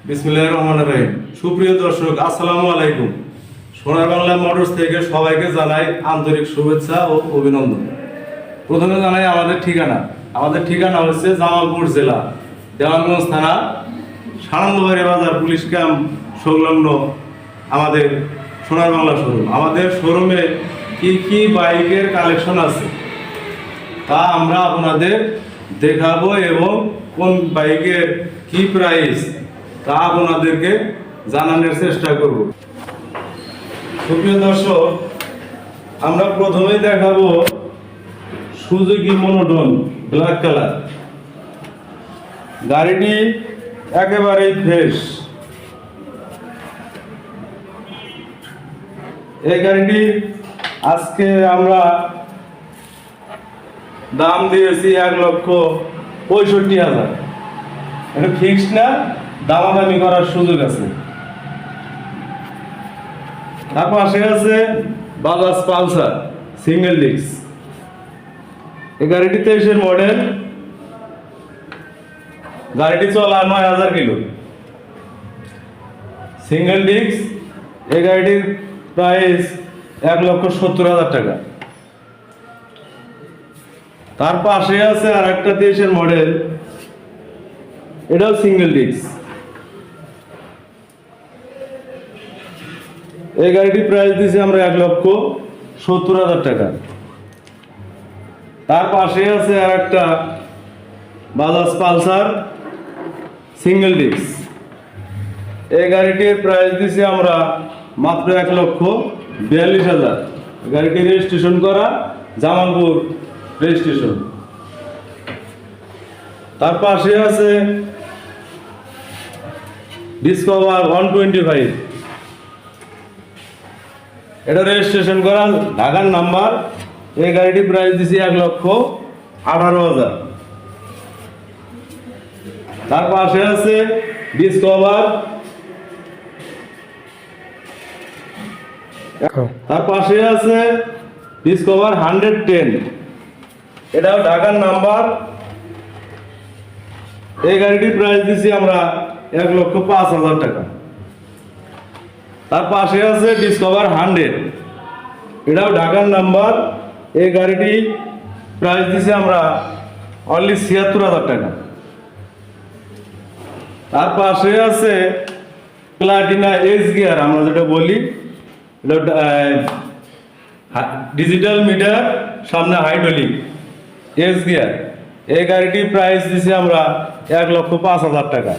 বিসমিল্লাহির রহমানির রহিম। সুপ্রিয় দর্শক, আসসালামু আলাইকুম। সোনার বাংলা মোটরস থেকে সবাইকে জানাই আন্তরিক শুভেচ্ছা ও অভিনন্দন। প্রথমে জানাই আমাদের ঠিকানা হচ্ছে জামালপুর জেলা দেওয়ানগঞ্জ থানা সানন্দবাড়ি বাজার পুলিশ ক্যাম্প সংলগ্ন আমাদের সোনার বাংলা শোরুম। আমাদের শোরুমে কি কি বাইকের কালেকশন আছে তা আমরা আপনাদের দেখাবো এবং কোন বাইকের কি প্রাইস তা আপনাদেরকে জানানোর চেষ্টা করব। সুপ্রিয় দর্শক, আমরা প্রথমেই দেখাবো সুজুকি মনোটন ব্ল্যাক কালার। গাড়িটি একেবারেই ফ্রেশ। এই গাড়িটি আজকে আমরা দাম দিয়েছি 1,65,000। এটা ফিক্সড না, দামাদামি করার সুযোগ আছে। তার পাশে আছে বাজাজ পালসার সিঙ্গেল ডিস্ক। এই গাড়িটি 23-এর মডেল। গাড়িটি চলা 9,000 কিলো। Single disc. এই গাড়িটির প্রাইস 1,70,000 টাকা। তার পাশে আছে আর একটা 23-এর মডেল, এটাও সিঙ্গেল ডিস্ক। এই গাড়িটির প্রাইস দিয়েছি আমরা 1,70,000 টাকা। তার পাশে আছে আর একটা বাজাজ পালসার সিঙ্গেল ডিস্ক। এই গাড়িটির প্রাইস দিয়েছি আমরা মাত্র 1,42,000। গাড়িটি রেজিস্ট্রেশন করা জামালপুর রেজিস্ট্রেশন। তার পাশে আছে ডিসকভার 125। এটা রেজিস্ট্রেশন করা ঢাকার নাম্বার। এই গাড়িটির প্রাইস দিছি 1,18,000। তার পাশে আছে ডিসকভার। তার পাশে আছে ডিসকভার 110। এটাও ঢাকার নাম্বার। এই গাড়িটির প্রাইস দিছি আমরা 1,05,000 টাকা। তার পাশে আছে ডিসকভার 100। এটাও ঢাকার নাম্বার। এই গাড়িটি প্রাইস দিছি আমরা অনলি 76,000 টাকা। তার পাশে আছে প্লাটিনা এক্স গিয়ার, আমরা যেটা বলি, এটা ডিজিটাল মিটার, সামনে হাইড্রোলিক এক্স গিয়ার। এই গাড়িটির প্রাইস দিছি আমরা 1,05,000 টাকা।